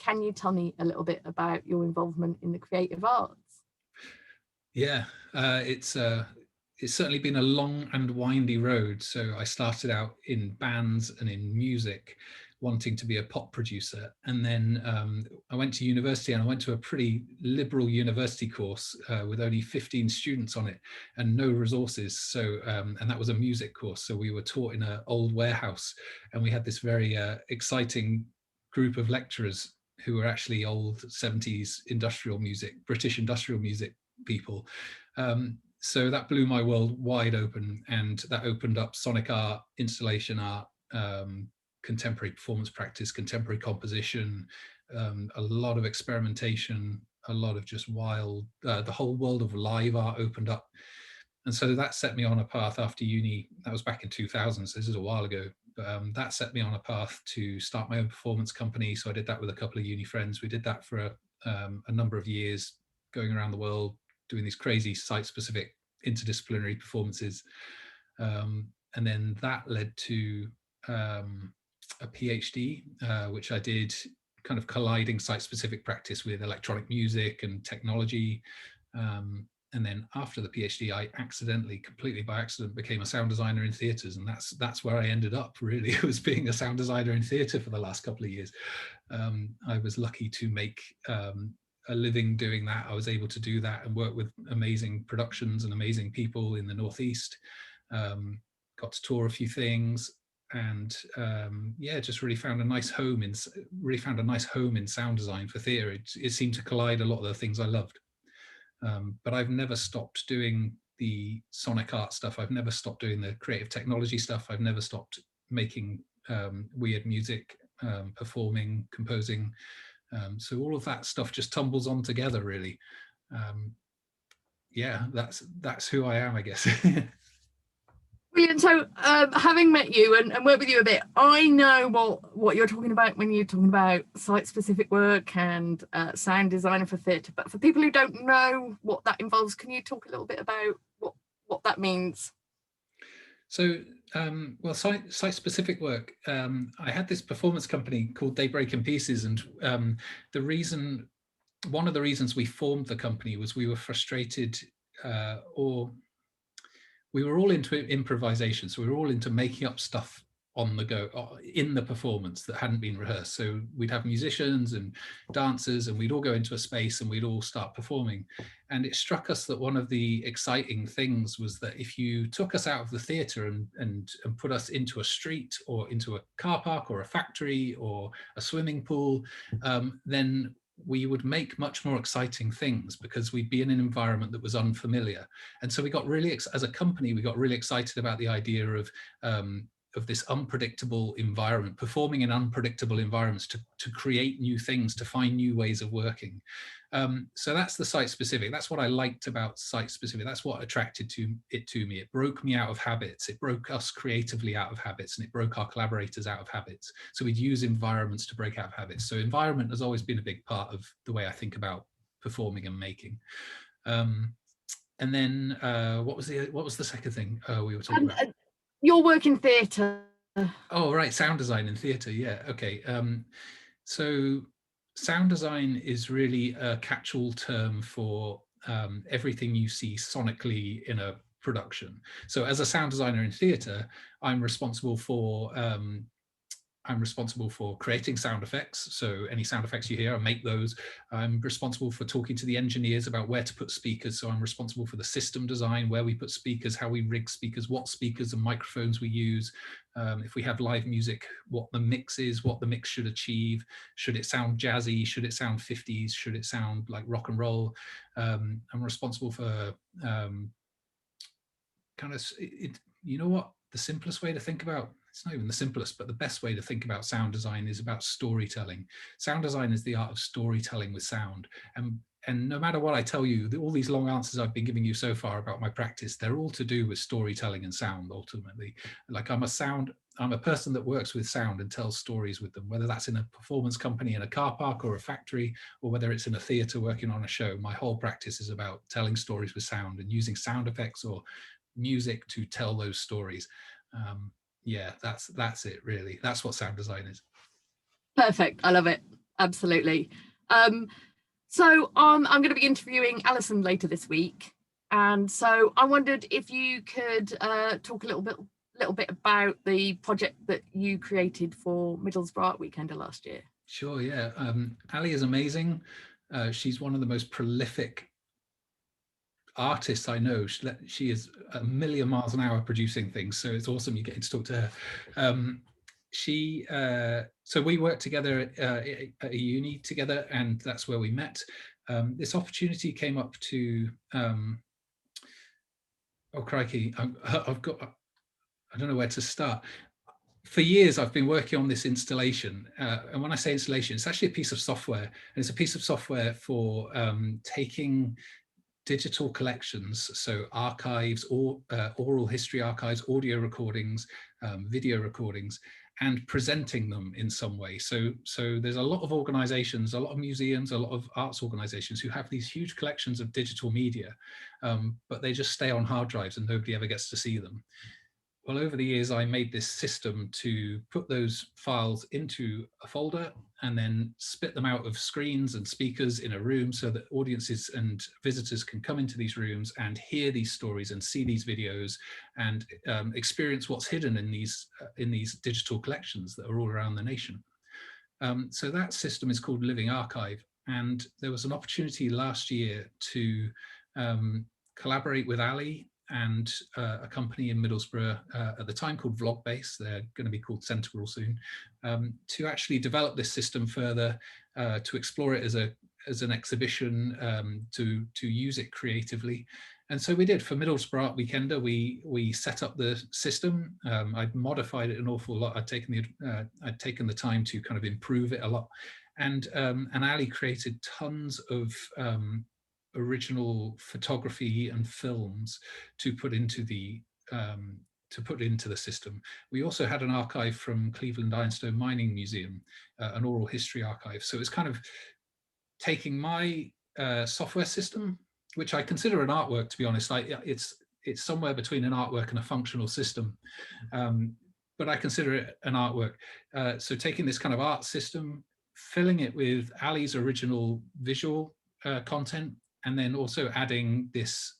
can you tell me a little bit about your involvement in the creative arts? Yeah, it's certainly been a long and windy road. So I started out in bands and in music, wanting to be a pop producer. And then I went to university, and I went to a pretty liberal university course with only 15 students on it and no resources. So, and that was a music course. So we were taught in an old warehouse, and we had this very exciting group of lecturers who were actually old 70s industrial music, British industrial music people. So that blew my world wide open, and that opened up sonic art, installation art, contemporary performance practice, contemporary composition, a lot of experimentation, a lot of just wild, the whole world of live art opened up. And so that set me on a path after uni. That was back in 2000, so this is a while ago. That set me on a path to start my own performance company. So I did that with a couple of uni friends. We did that for a number of years, going around the world, doing these crazy site-specific interdisciplinary performances. And then that led to a PhD, which I did, kind of colliding site-specific practice with electronic music and technology. And then after the PhD, I accidentally, completely by accident, became a sound designer in theatres, and that's where I ended up. Really, it was being a sound designer in theatre for the last couple of years. I was lucky to make a living doing that. I was able to do that and work with amazing productions and amazing people in the Northeast. Got to tour a few things, and yeah, just really found a nice home in sound design for theatre. It seemed to collide a lot of the things I loved. But I've never stopped doing the sonic art stuff. I've never stopped doing the creative technology stuff. I've never stopped making weird music, performing, composing. So all of that stuff just tumbles on together, really. Yeah, that's who I am, I guess. Brilliant. So having met you and worked with you a bit, I know what you're talking about when you're talking about site-specific work and sound designer for theatre. But for people who don't know what that involves, can you talk a little bit about what that means? So, well, site-specific work. I had this performance company called Daybreak in Pieces, and one of the reasons we formed the company was we were frustrated, or we were all into improvisation. So we were all into making up stuff on the go in the performance that hadn't been rehearsed. So we'd have musicians and dancers, and we'd all go into a space and we'd all start performing. And it struck us that one of the exciting things was that if you took us out of the theatre and put us into a street or into a car park or a factory or a swimming pool, then we would make much more exciting things because we'd be in an environment that was unfamiliar. And so we got really, as a company, we got really excited about the idea of this unpredictable environment, performing in unpredictable environments to create new things, to find new ways of working. So that's the site-specific. That's what I liked about site-specific. That's what attracted it to me. It broke me out of habits. It broke us creatively out of habits, and it broke our collaborators out of habits. So we'd use environments to break out of habits. So environment has always been a big part of the way I think about performing and making. And then what was the second thing we were talking about? Your work in theatre. Oh, right, sound design in theatre. Yeah, okay. So sound design is really a catch-all term for everything you see sonically in a production. So as a sound designer in theatre, I'm responsible for creating sound effects. So any sound effects you hear, I make those. I'm responsible for talking to the engineers about where to put speakers. So I'm responsible for the system design, where we put speakers, how we rig speakers, what speakers and microphones we use. If we have live music, what the mix is, what the mix should achieve. Should it sound jazzy? Should it sound 50s? Should it sound like rock and roll? I'm responsible for you know what? The simplest way to think about, it's not even the simplest, but the best way to think about sound design is about storytelling. Sound design is the art of storytelling with sound. And no matter what I tell you, all these long answers I've been giving you so far about my practice, they're all to do with storytelling and sound, ultimately. Like I'm a person that works with sound and tells stories with them, whether that's in a performance company, in a car park or a factory, or whether it's in a theatre working on a show. My whole practice is about telling stories with sound and using sound effects or music to tell those stories. Yeah, that's it really. That's what sound design is. Perfect. I love it. Absolutely. So I'm going to be interviewing Alison later this week, and so I wondered if you could talk a little bit about the project that you created for Middlesbrough Art Weekender last year. Sure, yeah. Ali is amazing. She's one of the most prolific artists I know. She is a million miles an hour producing things, so it's awesome you getting to talk to her. So we worked together at a uni together, and that's where we met. This opportunity came up to oh crikey, I've got, I don't know where to start. For years I've been working on this installation, and when I say installation, it's actually a piece of software, and it's a piece of software for taking digital collections, so archives, or oral history archives, audio recordings, video recordings, and presenting them in some way. So there's a lot of organizations, a lot of museums, a lot of arts organizations who have these huge collections of digital media, but they just stay on hard drives and nobody ever gets to see them. Well, over the years, I made this system to put those files into a folder and then spit them out of screens and speakers in a room so that audiences and visitors can come into these rooms and hear these stories and see these videos and experience what's hidden in these digital collections that are all around the nation. So that system is called Living Archive. And there was an opportunity last year to collaborate with Ali and a company in Middlesbrough at the time called Vlogbase, they're going to be called Central soon, to actually develop this system further, to explore it as an exhibition, to use it creatively. And so we did. For Middlesbrough Art Weekender, we set up the system. I'd modified it an awful lot. I'd taken the time to kind of improve it a lot. And Ali created tons of original photography and films to put into the system. We also had an archive from Cleveland Ironstone Mining Museum, an oral history archive. So it's kind of taking my software system, which I consider an artwork, to be honest. It's somewhere between an artwork and a functional system, but I consider it an artwork. So taking this kind of art system, filling it with Ali's original visual content, and then also adding this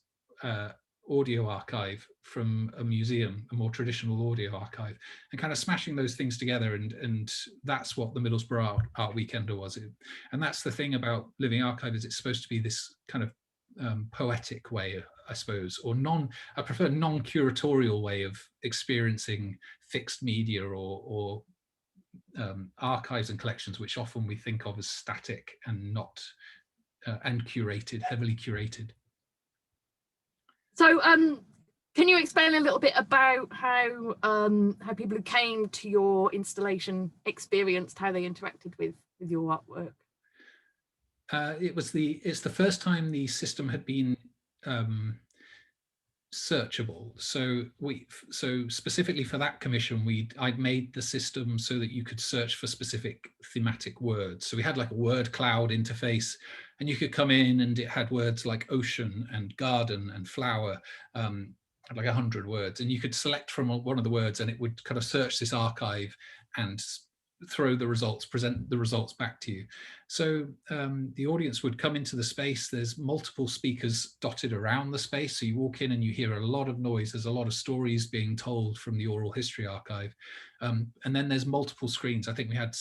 audio archive from a museum, a more traditional audio archive, and kind of smashing those things together. And that's what the Middlesbrough Art Weekender was. And that's the thing about Living Archive, is it's supposed to be this kind of poetic way, I suppose, or I prefer non-curatorial way of experiencing fixed media or archives and collections, which often we think of as static and not and curated, heavily curated. So can you explain a little bit about how people who came to your installation experienced how they interacted with your artwork? It's the first time the system had been searchable. So specifically for that commission, I'd made the system so that you could search for specific thematic words. So we had like a word cloud interface, and you could come in and it had words like ocean and garden and flower, like 100 words, and you could select from one of the words and it would kind of search this archive and throw the results, present the results back to you. So the audience would come into the space. There's multiple speakers dotted around the space. So you walk in and you hear a lot of noise. There's a lot of stories being told from the oral history archive. And then there's multiple screens. I think we had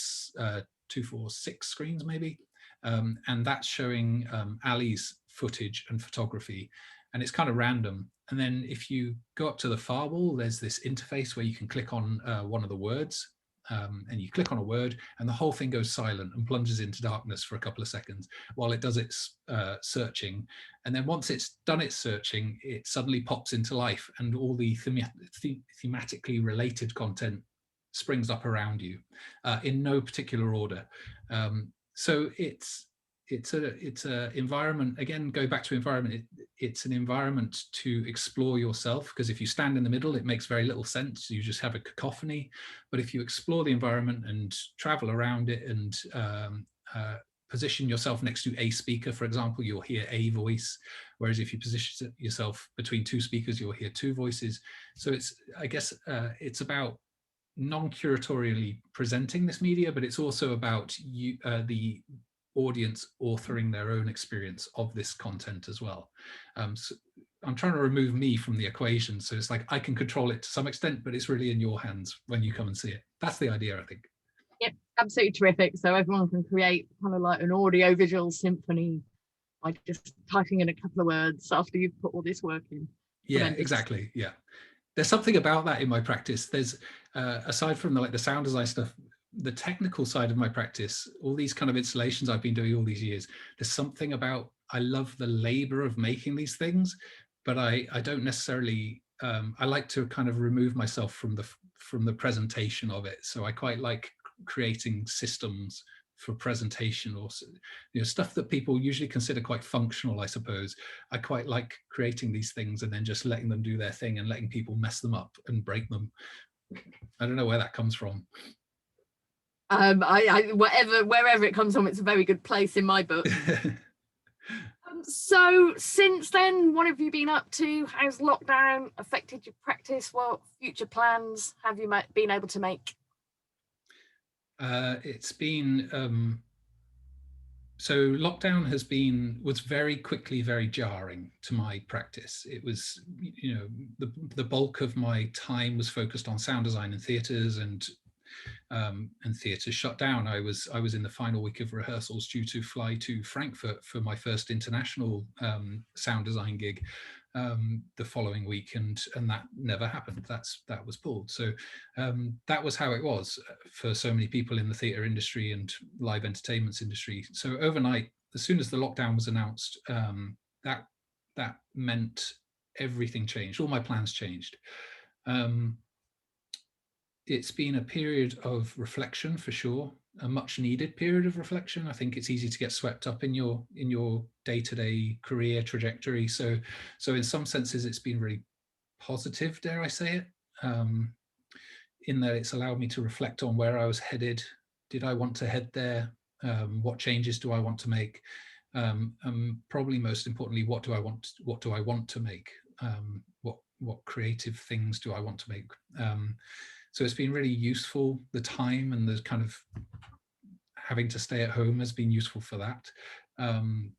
2, 4, 6 screens maybe. And that's showing Ali's footage and photography. And it's kind of random. And then if you go up to the far wall, there's this interface where you can click on one of the words. And you click on a word and the whole thing goes silent and plunges into darkness for a couple of seconds while it does its searching. And then once it's done its searching, it suddenly pops into life and all the thematically related content springs up around you in no particular order. So it's a environment, again, go back to environment, it's an environment to explore yourself, because if you stand in the middle, it makes very little sense. You just have a cacophony. But if you explore the environment and travel around it and position yourself next to a speaker, for example, you'll hear a voice. Whereas if you position yourself between 2 speakers, you'll hear 2 voices. So it's, I guess, it's about non-curatorially presenting this media, but it's also about you, the audience authoring their own experience of this content as well. So I'm trying to remove me from the equation. So it's like I can control it to some extent, but it's really in your hands when you come and see it. That's the idea, I think. Yep, absolutely terrific. So everyone can create kind of like an audio visual symphony by just typing in a couple of words after you've put all this work in. Yeah, Tremendous. exactly. Yeah. There's something about that in my practice. There's aside from the sound design stuff, the technical side of my practice, all these kind of installations I've been doing all these years, there's something about, I love the labor of making these things, but I don't necessarily, I like to kind of remove myself from the presentation of it. So I quite like creating systems for presentation, or stuff that people usually consider quite functional, I suppose. I quite like creating these things and then just letting them do their thing and letting people mess them up and break them. I don't know where that comes from. Wherever it comes from, it's a very good place in my book. So since then, what have you been up to? How's lockdown affected your practice? What future plans have you been able to make? It's been so lockdown was very quickly very jarring to my practice. It was, the bulk of my time was focused on sound design and theatres, and theatres shut down. I was in the final week of rehearsals due to fly to Frankfurt for my first international sound design gig the following week, and that never happened. That was pulled. So that was how it was for so many people in the theatre industry and live entertainments industry. So overnight, as soon as the lockdown was announced, that meant everything changed. All my plans changed. It's been a period of reflection for sure, a much needed period of reflection. I think it's easy to get swept up in your day-to-day career trajectory. So in some senses, it's been really positive, dare I say it, in that it's allowed me to reflect on where I was headed. Did I want to head there? What changes do I want to make? Probably most importantly, what do I want to make? What creative things do I want to make? So it's been really useful. The time and the kind of having to stay at home has been useful for that. I'm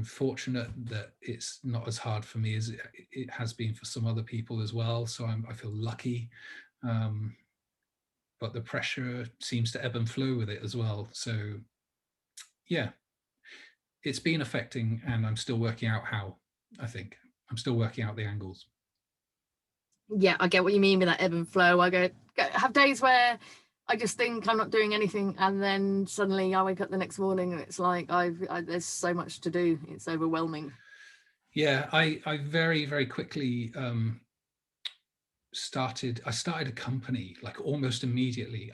fortunate that it's not as hard for me as it has been for some other people as well. So I feel lucky. But the pressure seems to ebb and flow with it as well. So yeah, it's been affecting, and I'm still working out how. I think I'm still working out the angles. Yeah, I get what you mean with that ebb and flow. I have days where I just think I'm not doing anything, and then suddenly I wake up the next morning and it's like there's so much to do. It's overwhelming. Yeah, I very, very quickly started a company like almost immediately.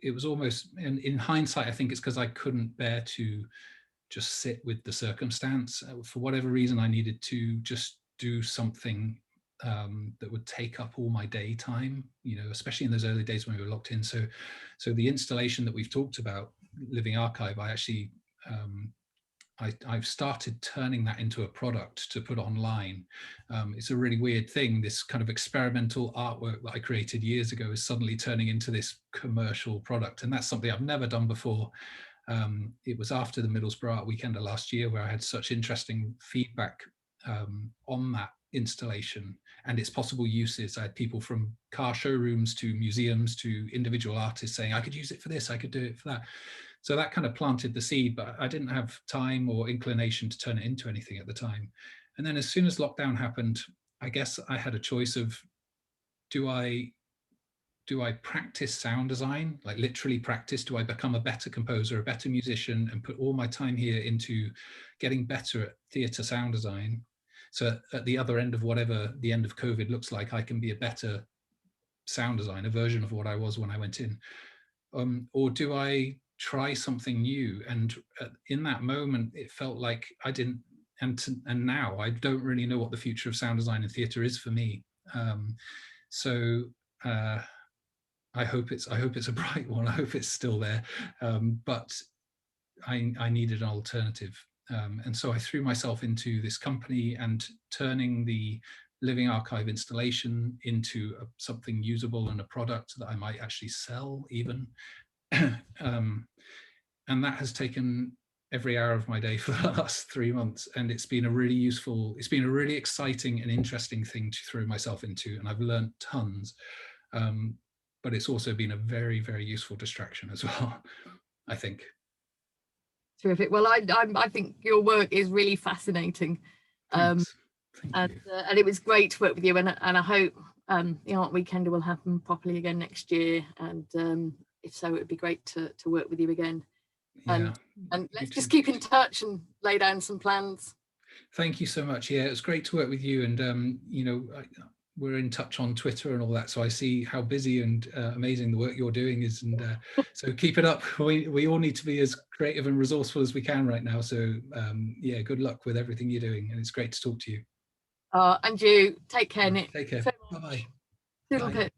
It was almost, and in hindsight, I think it's because I couldn't bear to just sit with the circumstance. For whatever reason, I needed to just do something that would take up all my daytime, especially in those early days when we were locked in. So the installation that we've talked about, Living Archive, I've started turning that into a product to put online. It's a really weird thing. This kind of experimental artwork that I created years ago is suddenly turning into this commercial product. And that's something I've never done before. It was after the Middlesbrough Art Weekend of last year where I had such interesting feedback on that installation and its possible uses. I had people from car showrooms to museums to individual artists saying, I could use it for this, I could do it for that. So that kind of planted the seed, but I didn't have time or inclination to turn it into anything at the time. And then as soon as lockdown happened, I guess I had a choice of, do I practice sound design, like literally practice? Do I become a better composer, a better musician, and put all my time here into getting better at theatre sound design? So at the other end of whatever the end of COVID looks like, I can be a better sound designer, version of what I was when I went in. Or do I try something new? And in that moment, it felt like I didn't, and now I don't really know what the future of sound design and theatre is for me. I hope it's a bright one. I hope it's still there, but I needed an alternative, and so I threw myself into this company and turning the living archive installation into something usable and a product that I might actually sell even. And that has taken every hour of my day for the last 3 months, and it's been a really useful, it's been a really exciting and interesting thing to throw myself into, and I've learned tons. But it's also been a very, very useful distraction as well, I think. Terrific. Well, I think your work is really fascinating. Thanks. Thank you. And it was great to work with you, and I hope the Art Weekender will happen properly again next year, and if so, it would be great to work with you again. Yeah. And let's just keep in touch and lay down some plans. Thank you so much. Yeah, it was great to work with you, and you know, we're in touch on Twitter and all that, so I see how busy and amazing the work you're doing is, and so keep it up. We all need to be as creative and resourceful as we can right now, so yeah, good luck with everything you're doing, and it's great to talk to you. And you take care, Nick. Take care. Bye-bye. Bye.